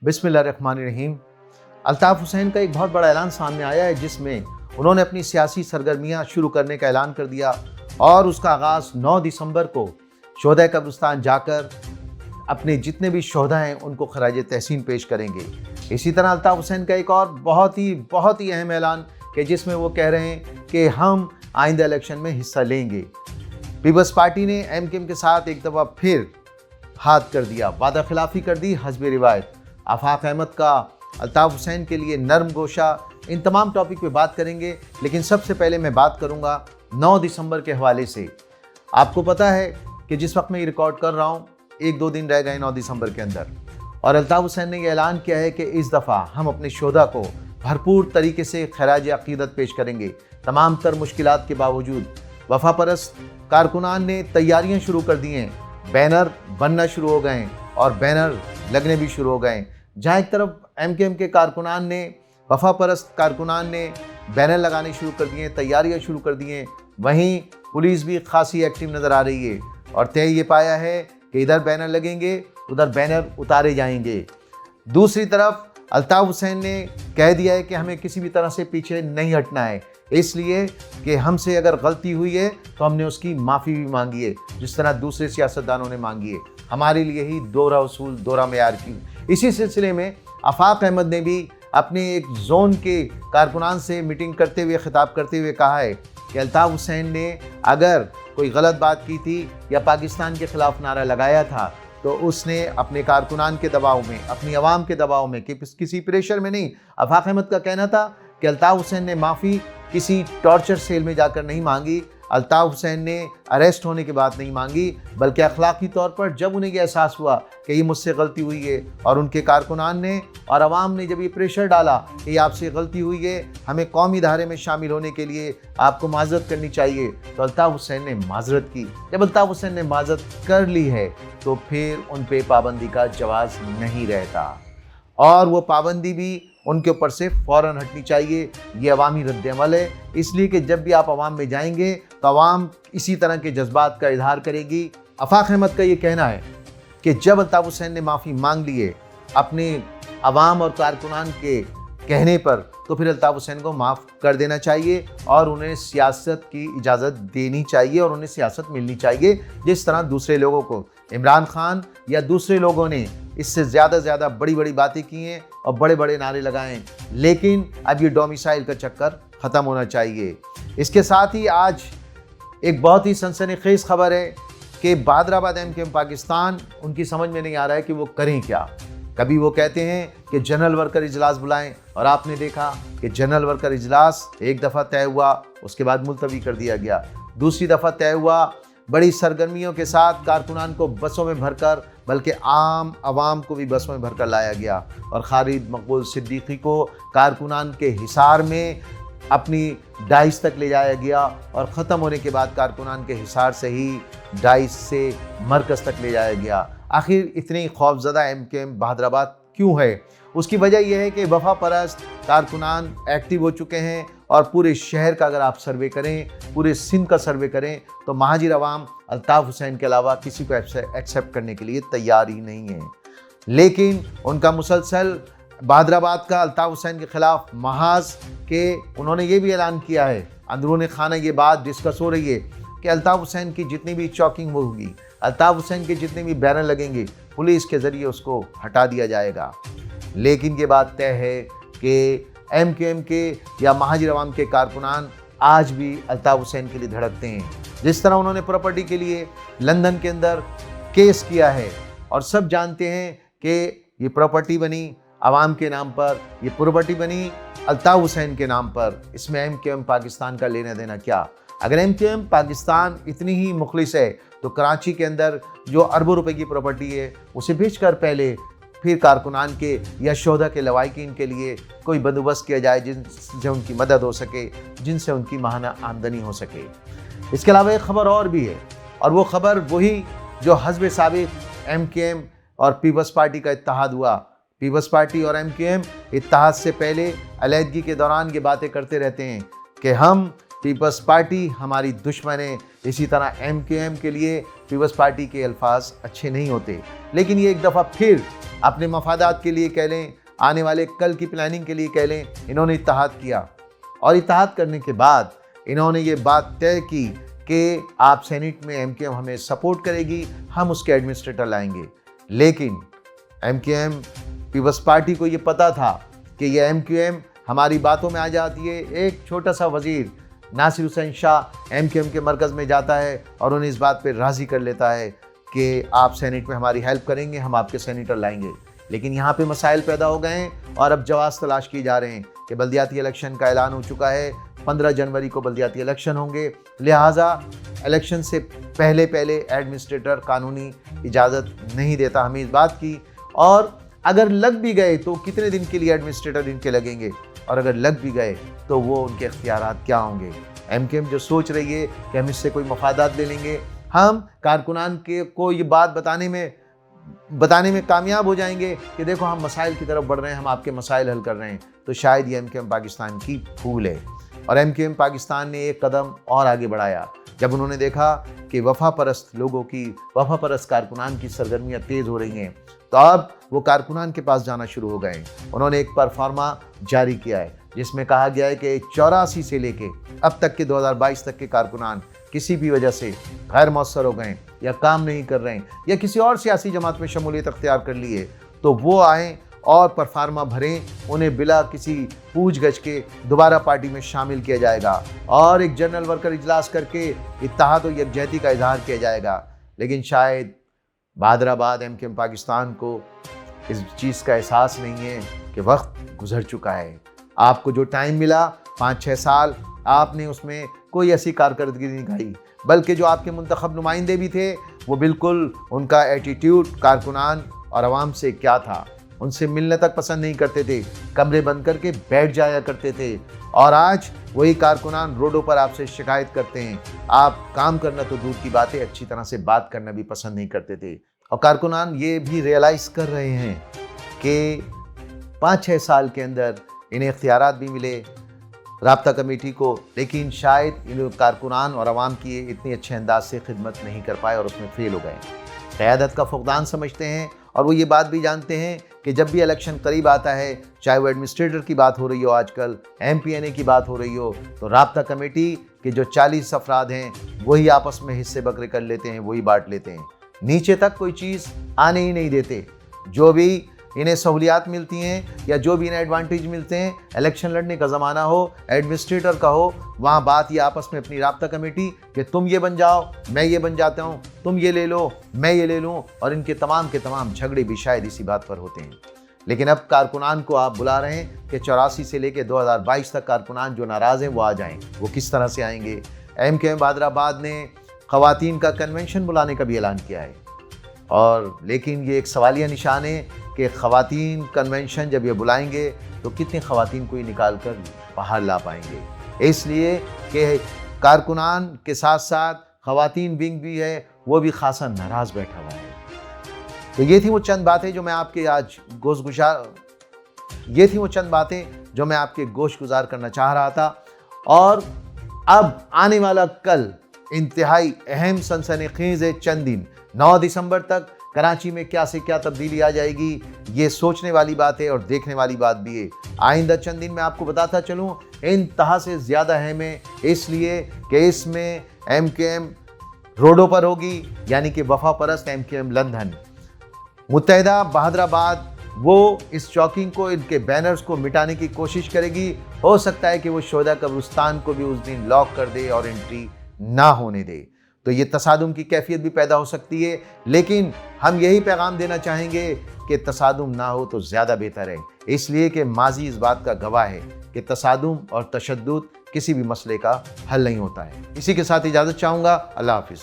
बिस्मिल्लाहिर्रहमानिर्रहीम। अल्ताफ़ हुसैन का एक बहुत बड़ा ऐलान सामने आया है, जिसमें उन्होंने अपनी सियासी सरगर्मियाँ शुरू करने का ऐलान कर दिया और उसका आगाज़ 9 दिसंबर को शोहदा कब्रिस्तान जाकर अपने जितने भी शोहदा हैं उनको खराज तहसीन पेश करेंगे। इसी तरह अल्ताफ़ हुसैन का एक और बहुत ही अहम ऐलान कि जिसमें वो कह रहे हैं कि हम आइंदा इलेक्शन में हिस्सा लेंगे। पीपल्स पार्टी ने MKM के साथ एक दफ़ा फिर हाथ कर दिया, वादा खिलाफ़ी कर दी हस्ब रिवायत। आफाक अहमद का अल्ताफ़ हुसैन के लिए नरम गोशा, इन तमाम टॉपिक पे बात करेंगे। लेकिन सबसे पहले मैं बात करूंगा 9 दिसंबर के हवाले से। आपको पता है कि जिस वक्त मैं ये रिकॉर्ड कर रहा हूँ 1-2 दिन रह गए 9 दिसंबर के अंदर, और अल्ताफ़ हुसैन ने यह ऐलान किया है कि इस दफ़ा हम अपने शोहदा को भरपूर तरीके से खराज अक़ीदत पेश करेंगे। तमाम तर मुश्किलात के बावजूद वफा परस्त कारकुनान ने तैयारियां शुरू कर दी हैं, बैनर बनना शुरू हो गए और बैनर लगने भी शुरू हो गए। जहाँ एक तरफ MKM के कारकुनान ने, वफा परस्त कारकुनान ने बैनर लगाने शुरू कर दिए, तैयारियां शुरू कर दी हैं, वहीं पुलिस भी खासी एक्टिव नज़र आ रही है और तय ये पाया है कि इधर बैनर लगेंगे उधर बैनर उतारे जाएंगे। दूसरी तरफ अल्ताफ़ हुसैन ने कह दिया है कि हमें किसी भी तरह से पीछे नहीं हटना है, इसलिए कि हमसे अगर गलती हुई है तो हमने उसकी माफ़ी भी मांगी है, जिस तरह दूसरे सियासतदानों ने मांगी है। हमारे लिए ही दोहरा उसूल दोहरा मेयार की। इसी सिलसिले में आफाक अहमद ने भी अपने एक जोन के कारकुनान से मीटिंग करते हुए खिताब करते हुए कहा है कि अल्ताफ़ हुसैन ने अगर कोई गलत बात की थी या पाकिस्तान के ख़िलाफ़ नारा लगाया था तो उसने अपने कारकुनान के दबाव में, अपनी आवाम के दबाव में, कि किसी प्रेशर में नहीं। आफाक अहमद का कहना था कि अल्ताफ़ हुसैन ने माफ़ी किसी टॉर्चर सेल में जाकर नहीं मांगी, अल्ताफ़ हुसैन ने अरेस्ट होने की बात नहीं मांगी, बल्कि अखलाकी तौर पर जब उन्हें यह एहसास हुआ कि ये मुझसे गलती हुई है और उनके कारकुनान ने और आवाम ने जब ये प्रेशर डाला कि आपसे गलती हुई है, हमें कौमी धारे में शामिल होने के लिए आपको माजरत करनी चाहिए, तो अल्ताफ़ हुसैन ने माजरत की। जब अल्ताफ़ हुसैन ने माजरत कर ली है तो फिर उन पे पाबंदी का जवाज़ नहीं रहता और वो पाबंदी भी उनके ऊपर से फ़ौरन हटनी चाहिए। ये अवामी रद्द-ए-अमल है, इसलिए कि जब भी आप अवाम में जाएंगे तो अवाम इसी तरह के जज्बात का इजहार करेगी। आफाक अहमद का ये कहना है कि जब अल्ताफ़ हुसैन ने माफ़ी मांग ली है अपने अवाम और कारकुनान के कहने पर, तो फिर अल्ताफ़ हुसैन को माफ़ कर देना चाहिए और उन्हें सियासत की इजाज़त देनी चाहिए और उन्हें सियासत मिलनी चाहिए, जिस तरह दूसरे लोगों को, इमरान खान या दूसरे लोगों ने इससे ज़्यादा बड़ी बातें की हैं और बड़े नारे लगाए हैं। लेकिन अब ये डोमिसाइल का चक्कर ख़त्म होना चाहिए। इसके साथ ही आज एक बहुत ही सनसनीखेज़ खबर है कि बादराबाद MKM पाकिस्तान, उनकी समझ में नहीं आ रहा है कि वो करें क्या। कभी वो कहते हैं कि जनरल वर्कर इजलास बुलाएं और आपने देखा कि जनरल वर्कर इजलास एक दफ़ा तय हुआ, उसके बाद मुलतवी कर दिया गया। दूसरी दफ़ा तय हुआ, बड़ी सरगर्मियों के साथ कारकुनान को बसों में भरकर, बल्कि आम आवाम को भी बसों में भरकर लाया गया और खालिद मकबूल सिद्दीकी को कारकुनान के हिसार में अपनी डाइस तक ले जाया गया और ख़त्म होने के बाद कारकुनान के हिसार से ही डाइस से मरकज़ तक ले जाया गया। आखिर इतनी खौफज़दा MKM बहादराबाद क्यों है? उसकी वजह यह है कि वफा परस्त कारकुनान एक्टिव हो चुके हैं और पूरे शहर का अगर आप सर्वे करें, पूरे सिंध का सर्वे करें, तो महाजिर अवाम अल्ताफ़ हुसैन के अलावा किसी को एक्सेप्ट करने के लिए तैयार ही नहीं है। लेकिन उनका मुसलसल बहादराबाद का अल्ताफ़ हुसैन के ख़िलाफ़ महाज के उन्होंने ये भी ऐलान किया है, अंदरूनी खाना ये बात डिस्कस हो रही है कि अल्ताफ़ हुसैन की जितनी भी चॉकिंग होगी, अल्ताफ़ हुसैन के जितने भी बैनर लगेंगे, पुलिस के ज़रिए उसको हटा दिया जाएगा। लेकिन ये बात तय है कि MKM के या महाजिर अवाम के कारकुनान आज भी अल्ताफ़ हुसैन के लिए धड़कते हैं। जिस तरह उन्होंने प्रॉपर्टी के लिए लंदन के अंदर केस किया है और सब जानते हैं कि ये प्रॉपर्टी बनी अवाम के नाम पर, ये प्रॉपर्टी बनी अल्ताफ़ हुसैन के नाम पर, इसमें MKM पाकिस्तान का लेना देना क्या? अगर MKM पाकिस्तान इतनी ही मुखलिस है तो कराची के अंदर जो अरबों रुपए की प्रॉपर्टी है उसे बेचकर पहले फिर कारकुनान के या शोहदा के लवाहिकीन के लिए कोई बंदोबस्त किया जाए जिनसे उनकी मदद हो सके, जिनसे उनकी माहाना आमदनी हो सके। इसके अलावा एक ख़बर और भी है और वो ख़बर वही जो हस्ब साबिक़ MKM और पीपल्स पार्टी का इत्तेहाद हुआ। पीपल्स पार्टी और MKM इत्तेहाद से पहले अलहदगी के दौरान ये बातें करते रहते हैं कि हम पीपल्स पार्टी हमारी दुश्मन है, इसी तरह MKM के लिए पीपल्स पार्टी के अल्फाज अच्छे नहीं होते। लेकिन ये एक दफ़ा फिर اپنے مفادات کے لیے کہہ لیں، آنے والے کل کی پلاننگ کے لیے کہہ لیں، انہوں نے اتحاد کیا، اور اتحاد کرنے کے بعد انہوں نے یہ بات طے کی کہ آپ سینٹ میں ایم کیو ایم ہمیں سپورٹ کرے گی، ہم اس کے ایڈمنسٹریٹر لائیں گے۔ لیکن M Q M Peoples Party کو یہ پتا تھا کہ یہ ایم کیو ایم ہماری باتوں میں آ جاتی ہے۔ ایک چھوٹا سا وزیر ناصر Hussain Shah M Q M کے مرکز میں جاتا ہے اور انہیں اس بات پہ راضی کر لیتا ہے کہ آپ سینٹ میں ہماری ہیلپ کریں گے، ہم آپ کے سینیٹر لائیں گے۔ لیکن یہاں پہ مسائل پیدا ہو گئے ہیں اور اب جواز تلاش کیے جا رہے ہیں کہ بلدیاتی الیکشن کا اعلان ہو چکا ہے، 15 جنوری کو بلدیاتی الیکشن ہوں گے، لہٰذا الیکشن سے پہلے ایڈمنسٹریٹر قانونی اجازت نہیں دیتا ہمیں اس بات کی، اور اگر لگ بھی گئے تو کتنے دن کے لیے ایڈمنسٹریٹر ان کے لگیں گے، اور اگر لگ بھی گئے تو وہ ان کے اختیارات کیا ہوں گے۔ ایم کیو ایم جو سوچ رہی ہے کہ ہم اس سے کوئی مفادات لے لیں گے، ہم کارکنان کو یہ بات بتانے میں کامیاب ہو جائیں گے کہ دیکھو ہم مسائل کی طرف بڑھ رہے ہیں، ہم آپ کے مسائل حل کر رہے ہیں، تو شاید یہ ایم کیو ایم پاکستان کی پھول ہے۔ اور ایم کیو ایم پاکستان نے ایک قدم اور آگے بڑھایا جب انہوں نے دیکھا کہ وفا پرست کارکنان کی سرگرمیاں تیز ہو رہی ہیں، تو اب وہ کارکنان کے پاس جانا شروع ہو گئے۔ انہوں نے ایک پرفارما جاری کیا ہے جس میں کہا گیا ہے کہ 84 سے لے کے اب تک کے 2022 تک کے کارکنان کسی بھی وجہ سے غیر مؤثر ہو گئے یا کام نہیں کر رہے ہیں یا کسی اور سیاسی جماعت میں شمولیت اختیار کر لی ہے، تو وہ آئیں اور پرفارما بھریں، انہیں بلا کسی پوچھ گچھ کے دوبارہ پارٹی میں شامل کیا جائے گا اور ایک جنرل ورکر اجلاس کر کے اتحاد و یکجہتی کا اظہار کیا جائے گا۔ لیکن شاید Bahadurabad M Q M Pakistan کو اس چیز کا احساس نہیں ہے کہ وقت گزر چکا ہے۔ آپ کو جو ٹائم ملا 5-6 سال، آپ نے اس میں کوئی ایسی کارکردگی نہیں دکھائی، بلکہ جو آپ کے منتخب نمائندے بھی تھے وہ بالکل ان کا ایٹیٹیوڈ کارکنان اور عوام سے کیا تھا، ان سے ملنا تک پسند نہیں کرتے تھے، کمرے بند کر کے بیٹھ جایا کرتے تھے، اور آج وہی کارکنان روڈوں پر آپ سے شکایت کرتے ہیں۔ آپ کام کرنا تو دور کی بات ہے، اچھی طرح سے بات کرنا بھی پسند نہیں کرتے تھے، اور کارکنان یہ بھی ریئلائز کر رہے ہیں کہ 5-6 سال کے اندر انہیں اختیارات بھی ملے رابطہ کمیٹی کو، لیکن شاید ان کارکنان اور عوام کی اتنی اچھے انداز سے خدمت نہیں کر پائے اور اس میں فیل ہو گئے۔ قیادت کا فقدان سمجھتے ہیں، اور وہ یہ بات بھی جانتے ہیں کہ جب بھی الیکشن قریب آتا ہے، چاہے وہ ایڈمنسٹریٹر کی بات ہو رہی ہو، آج کل ایم پی این اے کی بات ہو رہی ہو، تو رابطہ کمیٹی کے جو 40 افراد ہیں وہی آپس میں حصے بکرے کر لیتے ہیں، وہی بانٹ لیتے ہیں، نیچے تک کوئی چیز آنے ہی نہیں دیتے۔ جو بھی انہیں سہولیات ملتی ہیں یا جو بھی انہیں ایڈوانٹیج ملتے ہیں، الیکشن لڑنے کا زمانہ ہو، ایڈمنسٹریٹر کا ہو، وہاں بات یہ آپس میں اپنی رابطہ کمیٹی کہ تم یہ بن جاؤ، میں یہ بن جاتا ہوں، تم یہ لے لو، میں یہ لے لوں، اور ان کے تمام جھگڑے بھی شاید اسی بات پر ہوتے ہیں۔ لیکن اب کارکنان کو آپ بلا رہے ہیں کہ 84 سے لے کے 2022 تک کارکنان جو ناراض ہیں وہ آ جائیں۔ وہ کس طرح سے آئیں گے؟ ایم کیو ایم بہادرآباد نے خواتین کا کنونشن بلانے کا بھی اعلان کیا ہے، اور لیکن یہ ایک سوالیہ نشان ہے کہ خواتین کنونشن جب یہ بلائیں گے تو کتنی خواتین کو یہ نکال کر باہر لا پائیں گے، اس لیے کہ کارکنان کے ساتھ ساتھ خواتین ونگ بھی ہے، وہ بھی خاصا ناراض بیٹھا ہوا ہے۔ تو یہ تھیں وہ چند باتیں جو میں آپ کے گوش گزار کرنا چاہ رہا تھا، اور اب آنے والا کل انتہائی اہم سنسنی خیز ہے۔ چند دن 9 دسمبر تک کراچی میں کیا سے کیا تبدیلی آ جائے گی، یہ سوچنے والی بات ہے اور دیکھنے والی بات بھی ہے۔ آئندہ چند دن میں آپ کو بتاتا چلوں انتہا سے زیادہ اہم ہے، اس لیے کہ اس میں ایم کیو ایم روڈوں پر ہوگی، یعنی کہ وفا پرست ایم کیو ایم لندن متحدہ بہادرآباد، وہ اس چوکنگ کو، ان کے بینرز کو مٹانے کی کوشش کرے گی۔ ہو سکتا ہے کہ وہ شہداء قبرستان کو بھی اس دن لاک کر دے اور انٹری نہ ہونے دے، تو یہ تصادم کی کیفیت بھی پیدا ہو سکتی ہے۔ لیکن ہم یہی پیغام دینا چاہیں گے کہ تصادم نہ ہو تو زیادہ بہتر ہے، اس لیے کہ ماضی اس بات کا گواہ ہے کہ تصادم اور تشدد کسی بھی مسئلے کا حل نہیں ہوتا ہے۔ اسی کے ساتھ اجازت چاہوں گا، اللہ حافظ۔